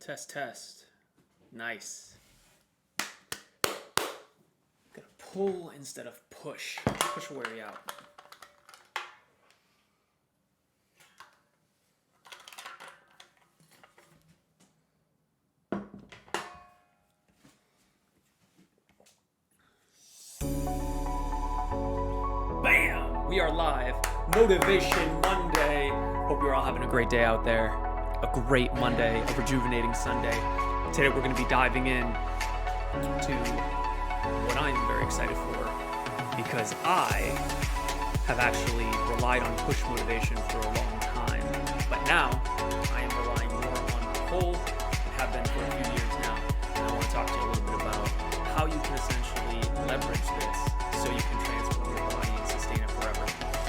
Test, test. Nice. Gotta pull instead of push. Push will wear you out. Bam! We are live. Motivation Monday. Hope you're all having a great day out there. A great Monday, a rejuvenating Sunday. Today we're going to be diving in to what I'm very excited for, because I have actually relied on push motivation for a long time, but now I am relying more on pull and have been for a few years now. And I want to talk to you a little bit about how you can essentially leverage this so you can transform your body and sustain it forever.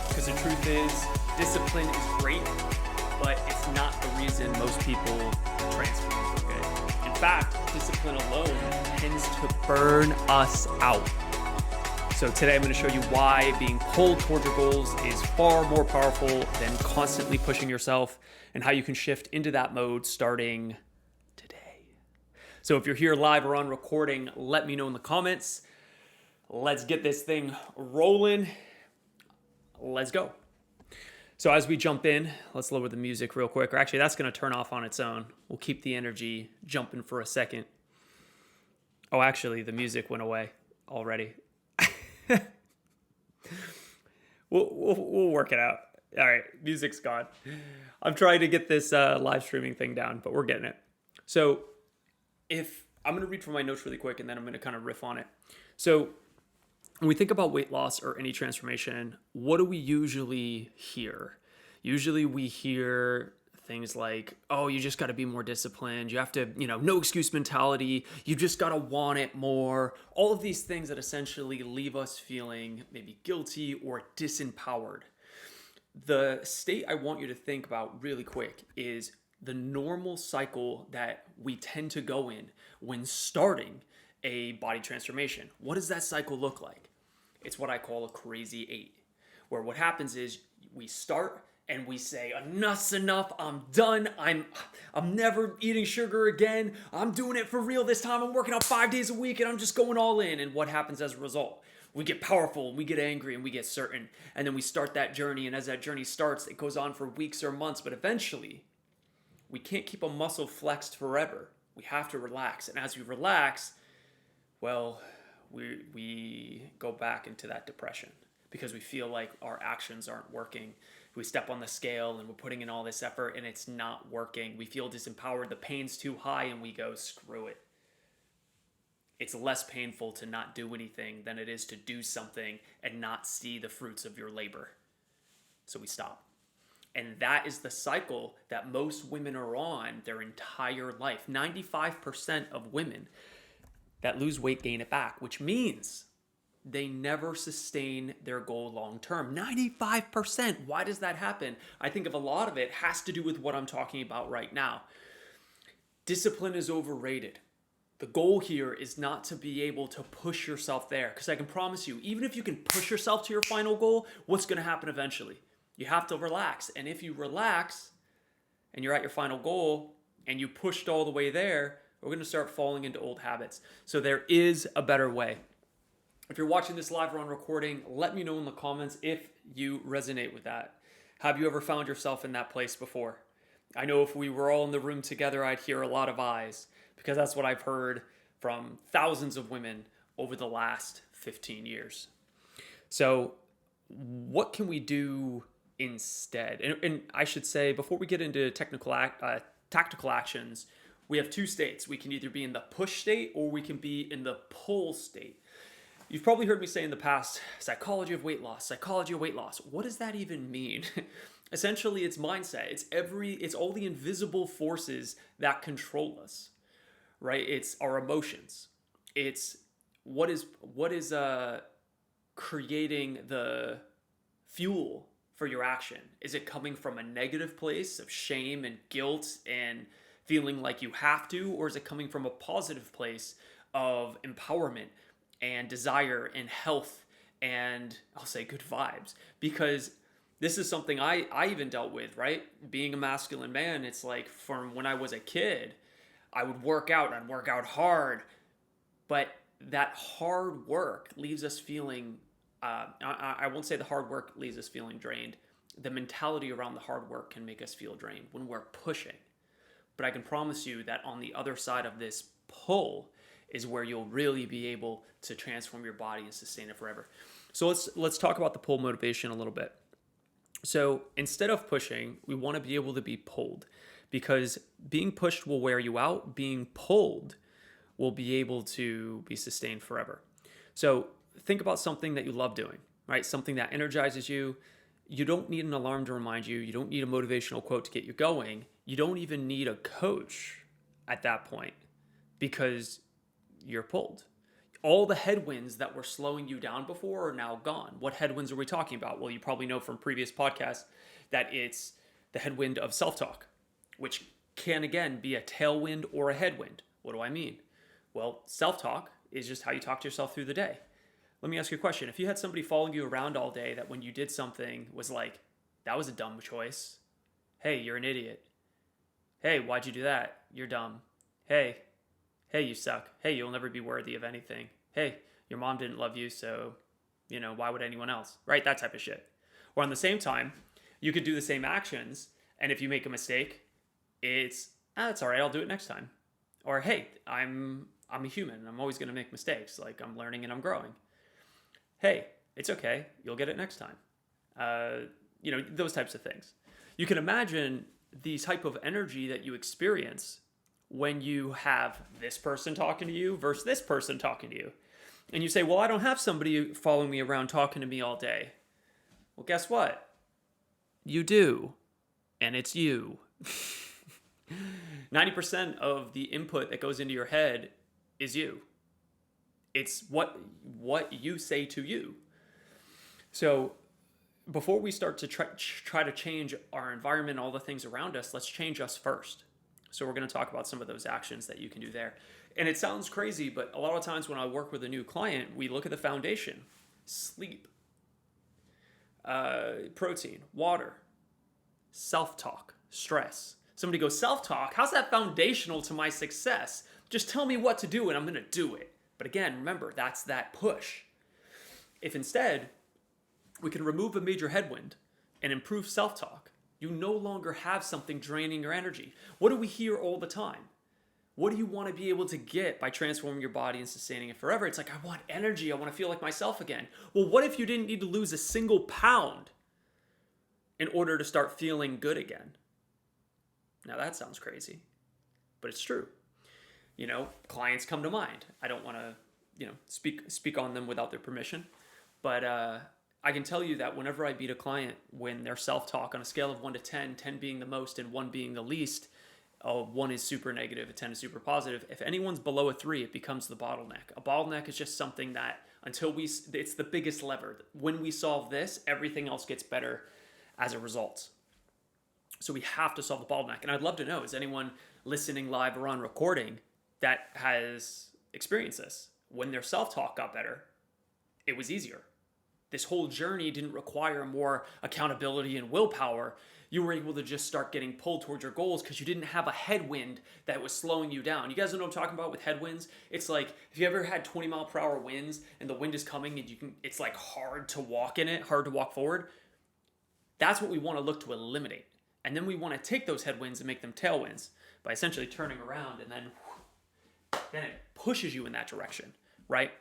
Because the truth is, discipline is great, but it's not the reason most people transform for good. In fact, discipline alone tends to burn us out. So today I'm going to show you why being pulled towards your goals is far more powerful than constantly pushing yourself, and how you can shift into that mode starting today. So if you're here live or on recording, let me know in the comments. Let's get this thing rolling. Let's go. So as we jump in, let's lower the music real quick. Or actually, that's going to turn off on its own. We'll keep the energy jumping for a second. Oh, actually, the music went away already. We'll work it out. All right, music's gone. I'm trying to get this live streaming thing down, but we're getting it. So if I'm going to read from my notes really quick, and then I'm going to kind of riff on it. So when we think about weight loss or any transformation, what do we usually hear? Usually we hear things like, oh, you just got to be more disciplined. You have to, no excuse mentality. You just got to want it more. All of these things that essentially leave us feeling maybe guilty or disempowered. The state I want you to think about really quick is the normal cycle that we tend to go in when starting a body transformation. What does that cycle look like? It's what I call a crazy 8, where what happens is we start and we say, enough's enough, I'm done, I'm never eating sugar again, I'm doing it for real this time, I'm working out 5 days a week and I'm just going all in. And what happens as a result? We get powerful, we get angry, and we get certain. And then we start that journey, and as that journey starts, it goes on for weeks or months, but eventually we can't keep a muscle flexed forever. We have to relax, and as we relax, well, we go back into that depression because we feel like our actions aren't working. We step on the scale and we're putting in all this effort and it's not working. We feel disempowered, the pain's too high, and we go, screw it. It's less painful to not do anything than it is to do something and not see the fruits of your labor. So we stop. And that is the cycle that most women are on their entire life. 95% of women that lose weight gain it back, which means they never sustain their goal long term. 95%. Why does that happen? I think of a lot of it has to do with what I'm talking about right now. Discipline is overrated. The goal here is not to be able to push yourself there, because I can promise you, even if you can push yourself to your final goal, what's going to happen eventually? You have to relax. And if you relax and you're at your final goal and you pushed all the way there, we're going to start falling into old habits. So there is a better way. If you're watching this live or on recording, let me know in the comments if you resonate with that. Have you ever found yourself in that place before? I know if we were all in the room together, I'd hear a lot of eyes, because that's what I've heard from thousands of women over the last 15 years. So what can we do instead? And I should say, before we get into tactical actions, we have two states. We can either be in the push state or we can be in the pull state. You've probably heard me say in the past, psychology of weight loss, psychology of weight loss. What does that even mean? Essentially, it's mindset. It's all the invisible forces that control us, right? It's our emotions. It's what is creating the fuel for your action. Is it coming from a negative place of shame and guilt and feeling like you have to, or is it coming from a positive place of empowerment and desire and health and, I'll say, good vibes? Because this is something I even dealt with, right? Being a masculine man, it's like from when I was a kid, I would work out and I'd work out hard. But that hard work leaves us feeling, I won't say the hard work leaves us feeling drained. The mentality around the hard work can make us feel drained when we're pushing. But I can promise you that on the other side of this pull is where you'll really be able to transform your body and sustain it forever. So let's talk about the pull motivation a little bit. So instead of pushing, we want to be able to be pulled, because being pushed will wear you out. Being pulled will be able to be sustained forever. So think about something that you love doing, right? Something that energizes you. You don't need an alarm to remind you. You don't need a motivational quote to get you going. You don't even need a coach at that point, because you're pulled. All the headwinds that were slowing you down before are now gone. What headwinds are we talking about? Well, you probably know from previous podcasts that it's the headwind of self-talk, which can again be a tailwind or a headwind. What do I mean? Well, self-talk is just how you talk to yourself through the day. Let me ask you a question. If you had somebody following you around all day that when you did something was like, that was a dumb choice. Hey, you're an idiot. Hey, why'd you do that? You're dumb. Hey, you suck. Hey, you'll never be worthy of anything. Hey, your mom didn't love you, so, why would anyone else? Right? That type of shit. Or on the same time, you could do the same actions, and if you make a mistake, it's all right, I'll do it next time. Or, hey, I'm a human. I'm always going to make mistakes. Like, I'm learning and I'm growing. Hey, it's okay. You'll get it next time. Those types of things. You can imagine the type of energy that you experience when you have this person talking to you versus this person talking to you. And you say, well, I don't have somebody following me around talking to me all day. Well, guess what? You do. And it's you. 90% of the input that goes into your head is you. It's what you say to you. So before we start to try to change our environment, all the things around us, let's change us first. So we're going to talk about some of those actions that you can do there. And it sounds crazy, but a lot of times when I work with a new client, we look at the foundation: sleep, protein, water, self-talk, stress. Somebody goes, self-talk? How's that foundational to my success? Just tell me what to do and I'm going to do it. But again, remember, that's that push. If instead we can remove a major headwind and improve self-talk, you no longer have something draining your energy. What do we hear all the time? What do you want to be able to get by transforming your body and sustaining it forever? It's like, I want energy. I want to feel like myself again. Well, what if you didn't need to lose a single pound in order to start feeling good again? Now that sounds crazy, but it's true. Clients come to mind. I don't want to, speak on them without their permission, but I can tell you that whenever I beat a client, when their self-talk on a scale of 1 to 10, 10 being the most and 1 being the least, 1 is super negative, a 10 is super positive. If anyone's below a 3, it becomes the bottleneck. A bottleneck is just something that it's the biggest lever. When we solve this, everything else gets better as a result. So we have to solve the bottleneck. And I'd love to know, is anyone listening live or on recording that has experienced this? When their self-talk got better, it was easier. This whole journey didn't require more accountability and willpower. You were able to just start getting pulled towards your goals because you didn't have a headwind that was slowing you down. You guys know what I'm talking about with headwinds? It's like, if you ever had 20 mile per hour winds and the wind is coming and it's like hard to walk in it, hard to walk forward. That's what we want to look to eliminate. And then we want to take those headwinds and make them tailwinds by essentially turning around, and then it pushes you in that direction, right?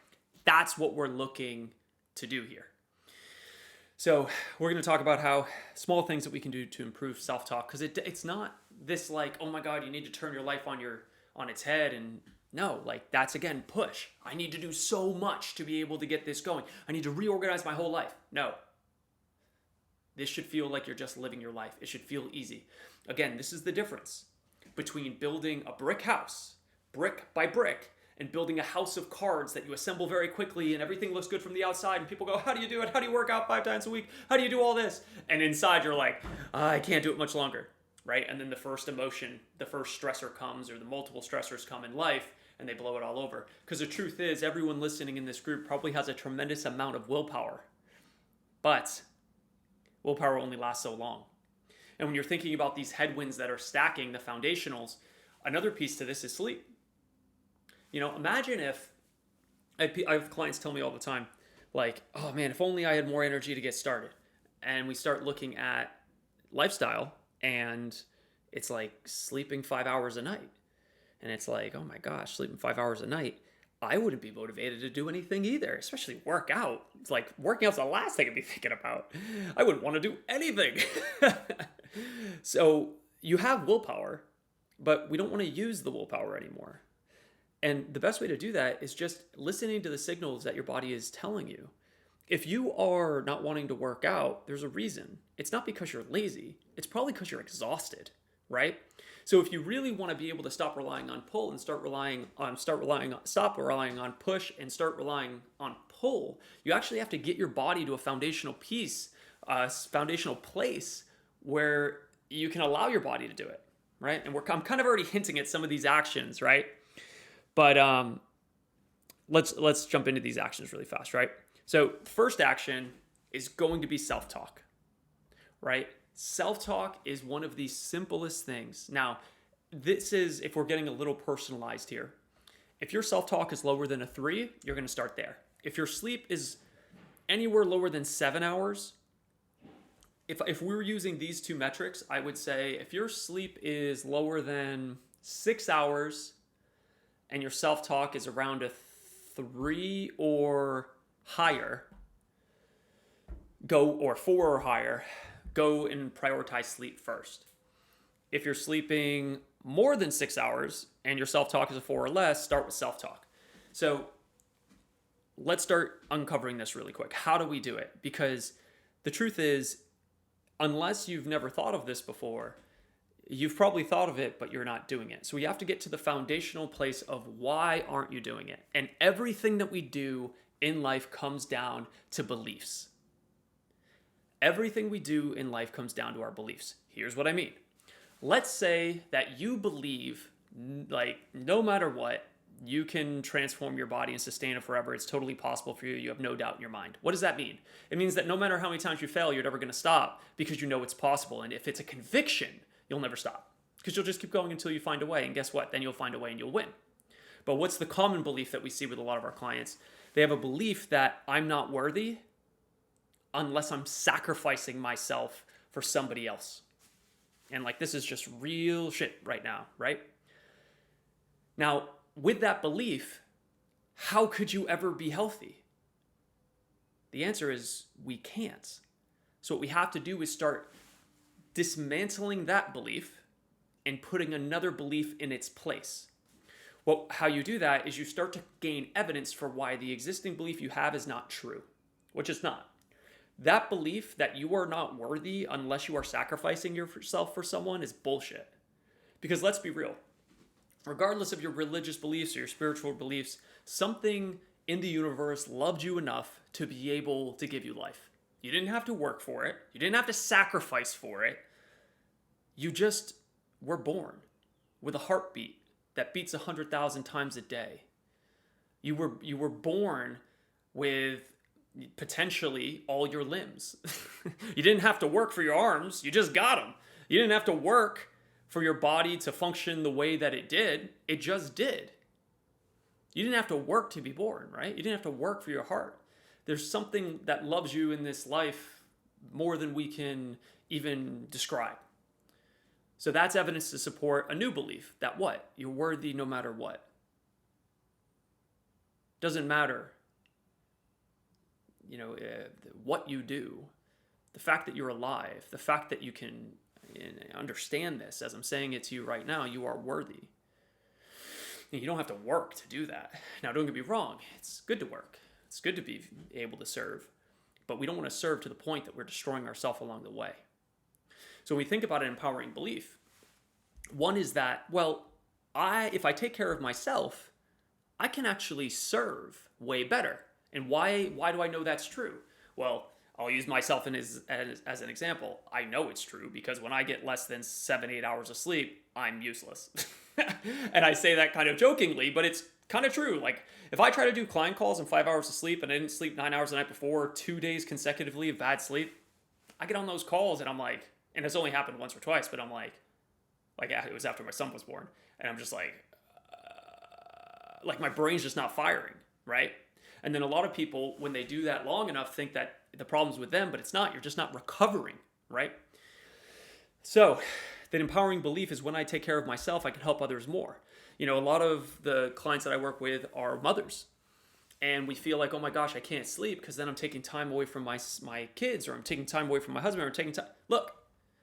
That's what we're looking to do here. So we're going to talk about how small things that we can do to improve self-talk, because it's not this like, oh my God, you need to turn your life on its head. And no, like that's again, push. I need to do so much to be able to get this going. I need to reorganize my whole life. No. This should feel like you're just living your life. It should feel easy. Again, this is the difference between building a brick house, brick by brick, and building a house of cards that you assemble very quickly and everything looks good from the outside and people go, how do you do it? How do you work out 5 times a week? How do you do all this? And inside you're like, I can't do it much longer, right? And then the first emotion, the first stressor comes, or the multiple stressors come in life and they blow it all over. Because the truth is, everyone listening in this group probably has a tremendous amount of willpower. But willpower only lasts so long. And when you're thinking about these headwinds that are stacking, the foundationals, Another piece to this is sleep. Imagine if I have clients tell me all the time, like, oh man, if only I had more energy to get started. And we start looking at lifestyle, and it's like sleeping 5 hours a night. And it's like, oh my gosh, sleeping 5 hours a night. I wouldn't be motivated to do anything either, especially work out. It's like working out's the last thing I'd be thinking about. I wouldn't want to do anything. So you have willpower, but we don't want to use the willpower anymore. And the best way to do that is just listening to the signals that your body is telling you. If you are not wanting to work out, there's a reason. It's not because you're lazy. It's probably because you're exhausted, right? So if you really want to be able to stop relying on pull and stop relying on push and start relying on pull, you actually have to get your body to a foundational place where you can allow your body to do it, right? And I'm kind of already hinting at some of these actions, right? But let's jump into these actions really fast, right? So first action is going to be self-talk, right? Self-talk is one of the simplest things. Now, this is if we're getting a little personalized here. If your self-talk is lower than a 3, you're going to start there. If your sleep is anywhere lower than 7 hours, if we were using these two metrics, I would say if your sleep is lower than 6 hours and your self-talk is around a 3 or higher, or 4 or higher, go and prioritize sleep first. If you're sleeping more than 6 hours and your self-talk is a 4 or less, start with self-talk. So let's start uncovering this really quick. How do we do it? Because the truth is, unless you've never thought of this before, you've probably thought of it, but you're not doing it. So we have to get to the foundational place of why aren't you doing it? And everything that we do in life comes down to beliefs. Everything we do in life comes down to our beliefs. Here's what I mean. Let's say that you believe, like, no matter what, you can transform your body and sustain it forever. It's totally possible for you. You have no doubt in your mind. What does that mean? It means that no matter how many times you fail, you're never going to stop because you know it's possible. And if it's a conviction, you'll never stop because you'll just keep going until you find a way. And guess what? Then you'll find a way and you'll win. But what's the common belief that we see with a lot of our clients? They have a belief that I'm not worthy unless I'm sacrificing myself for somebody else. And like, this is just real shit right now, right? Now, with that belief, how could you ever be healthy? The answer is we can't. So what we have to do is start dismantling that belief and putting another belief in its place. Well, how you do that is you start to gain evidence for why the existing belief you have is not true, which it's not. That belief that you are not worthy unless you are sacrificing yourself for someone is bullshit. Because let's be real. Regardless of your religious beliefs or your spiritual beliefs, something in the universe loved you enough to be able to give you life. You didn't have to work for it. You didn't have to sacrifice for it. You just were born with a heartbeat that beats 100,000 times a day. You were born with potentially all your limbs. You didn't have to work for your arms. You just got them. You didn't have to work for your body to function the way that it did. It just did. You didn't have to work to be born, right? You didn't have to work for your heart. There's something that loves you in this life more than we can even describe. So that's evidence to support a new belief that what? You're worthy no matter what. Doesn't matter, what you do. The fact that you're alive, the fact that you can understand this as I'm saying it to you right now, you are worthy. You don't have to work to do that. Now, don't get me wrong. It's good to work. It's good to be able to serve. But we don't want to serve to the point that we're destroying ourselves along the way. So when we think about an empowering belief, one is that, if I take care of myself, I can actually serve way better. And why do I know that's true? Well, I'll use myself as an example. I know it's true because when I get less than 7-8 hours of sleep, I'm useless. And I say that kind of jokingly, but it's kind of true. Like, if I try to do client calls in 5 hours of sleep and I didn't sleep 9 hours the night before, 2 days consecutively of bad sleep, I get on those calls and I'm like, and it's only happened once or twice, but I'm like, Like it was after my son was born, and I'm just like my brain's just not firing, right? And then a lot of people, when they do that long enough, think that the problem's with them, but it's not. You're just not recovering, right? So, that empowering belief is when I take care of myself, I can help others more. A lot of the clients that I work with are mothers, and we feel like, oh my gosh, I can't sleep because then I'm taking time away from my kids, or I'm taking time away from my husband, or I'm taking time. Look,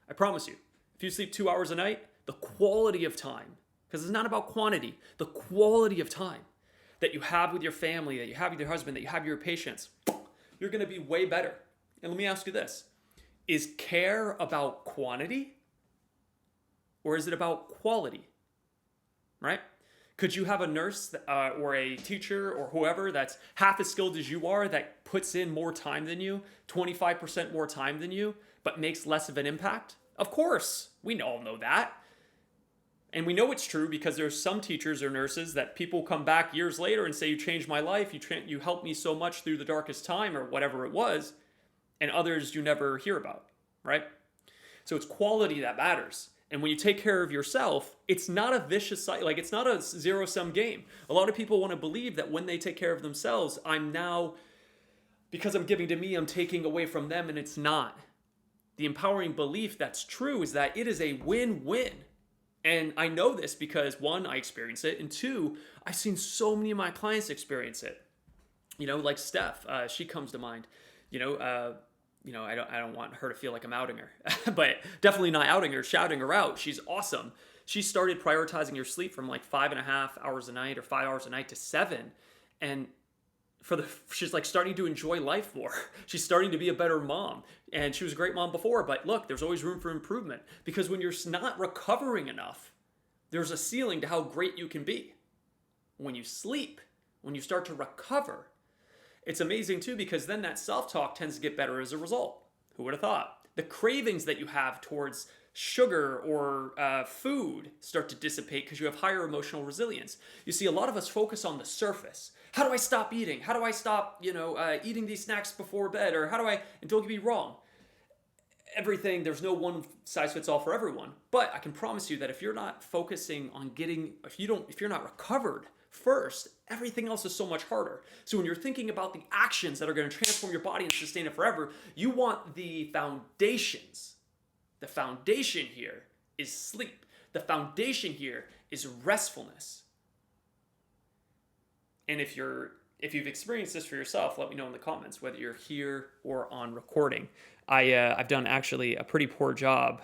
I promise you, if you sleep 2 hours a night, the quality of time, because it's not about quantity, the quality of time that you have with your family, that you have with your husband, that you have with your patients, you're going to be way better. And let me ask you this. Is care about quantity, or is it about quality? Right? Could you have a nurse or a teacher or whoever that's half as skilled as you are, that puts in more time than you, 25% more time than you, but makes less of an impact? Of course, we all know that. And we know it's true because there's some teachers or nurses that people come back years later and say, you changed my life, you helped me so much through the darkest time, or whatever it was, and others you never hear about, right? So it's quality that matters. And when you take care of yourself, it's not a vicious cycle. Like, it's not a zero-sum game. A lot of people want to believe that when they take care of themselves, because I'm giving to me, I'm taking away from them, and it's not. The empowering belief that's true is that it is a win-win. And I know this because, one, I experience it, and two, I've seen so many of my clients experience it. Like Steph, she comes to mind. I don't want her to feel like I'm outing her, but definitely not outing her, shouting her out. She's awesome. She started prioritizing her sleep from like 5.5 hours a night or 5 hours a night to 7. And she's like starting to enjoy life more. She's starting to be a better mom. And she was a great mom before, but look, there's always room for improvement, because when you're not recovering enough, there's a ceiling to how great you can be. When you sleep, when you start to recover, it's amazing too, because then that self-talk tends to get better as a result. Who would have thought? The cravings that you have towards sugar or food start to dissipate because you have higher emotional resilience. You see, a lot of us focus on the surface. How do I stop eating? How do I stop, eating these snacks before bed? Or and don't get me wrong, there's no one size fits all for everyone. But I can promise you that if you're not focusing on if you're not recovered first, everything else is so much harder. So when you're thinking about the actions that are going to transform your body and sustain it forever, you want the foundations. The foundation here is sleep. The foundation here is restfulness. And if you've experienced this for yourself, let me know in the comments, whether you're here or on recording. I've done actually a pretty poor job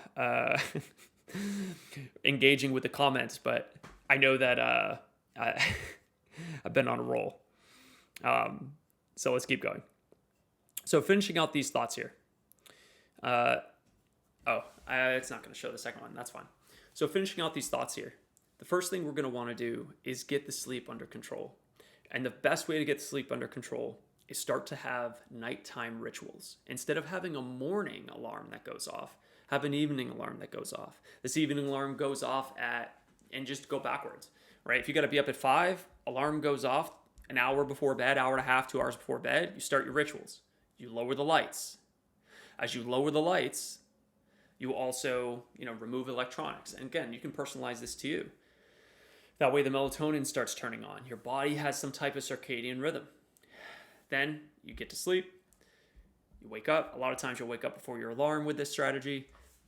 engaging with the comments, but I know that I've been on a roll. So let's keep going. So finishing out these thoughts here. It's not going to show the second one. That's fine. So finishing out these thoughts here. The first thing we're going to want to do is get the sleep under control. And the best way to get sleep under control is start to have nighttime rituals. Instead of having a morning alarm that goes off, have an evening alarm that goes off. This evening alarm goes off and just go backwards, right? If you got to be up at 5, alarm goes off an hour before bed, hour and a half, 2 hours before bed, you start your rituals. You lower the lights. As you lower the lights, you also, remove electronics. And again, you can personalize this to you. That way the melatonin starts turning on. Your body has some type of circadian rhythm. Then you get to sleep. You wake up. A lot of times you'll wake up before your alarm with this strategy.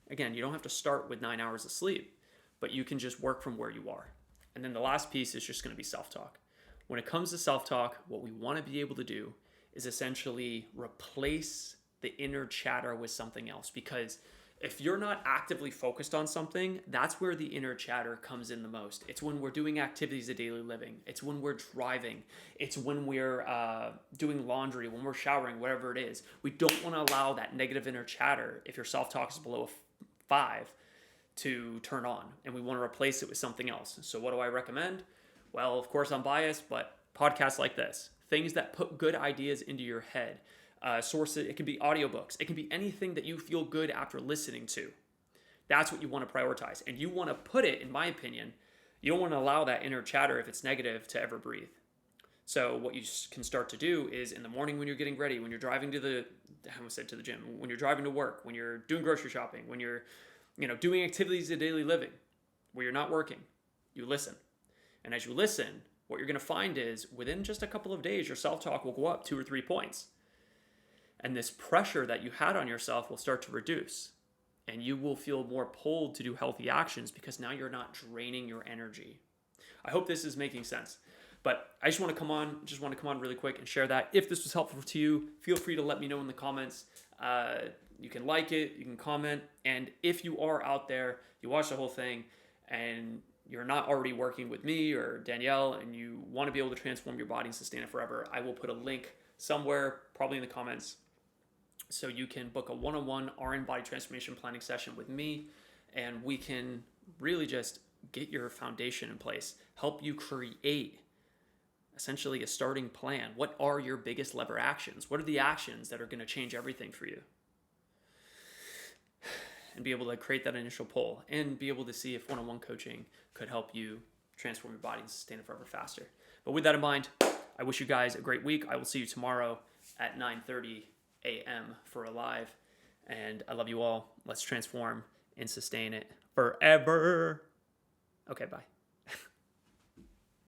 Again, you don't have to start with 9 hours of sleep, but you can just work from where you are. And then the last piece is just going to be self-talk. When it comes to self-talk, what we want to be able to do is essentially replace the inner chatter with something else, because if you're not actively focused on something, that's where the inner chatter comes in the most. It's when we're doing activities of daily living. It's when we're driving. It's when we're doing laundry, when we're showering, whatever it is. We don't want to allow that negative inner chatter, if your self-talk is below 5, to turn on. And we want to replace it with something else. So what do I recommend? Well, of course, I'm biased, but podcasts like this, things that put good ideas into your head. Sources, it can be audiobooks. It can be anything that you feel good after listening to. That's what you want to prioritize. And you want to put it, in my opinion, you don't want to allow that inner chatter, if it's negative, to ever breathe. So what you can start to do is in the morning when you're getting ready, when you're driving to the gym, when you're driving to work, when you're doing grocery shopping, when you're, doing activities of daily living, where you're not working, you listen. And as you listen, what you're going to find is within just a couple of days, your self-talk will go up 2 or 3 points. And this pressure that you had on yourself will start to reduce. And you will feel more pulled to do healthy actions because now you're not draining your energy. I hope this is making sense. But I just want to come on really quick and share that. If this was helpful to you, feel free to let me know in the comments. You can like it, you can comment. And if you are out there, you watch the whole thing, and you're not already working with me or Danielle, and you want to be able to transform your body and sustain it forever, I will put a link somewhere, probably in the comments, so you can book a one-on-one RN body transformation planning session with me, and we can really just get your foundation in place, help you create essentially a starting plan. What are your biggest lever actions? What are the actions that are going to change everything for you? And be able to create that initial pull and be able to see if one-on-one coaching could help you transform your body and sustain it forever faster. But with that in mind, I wish you guys a great week. I will see you tomorrow at 9:30 a.m. for a live. And I love you all. Let's transform and sustain it forever. Okay, bye.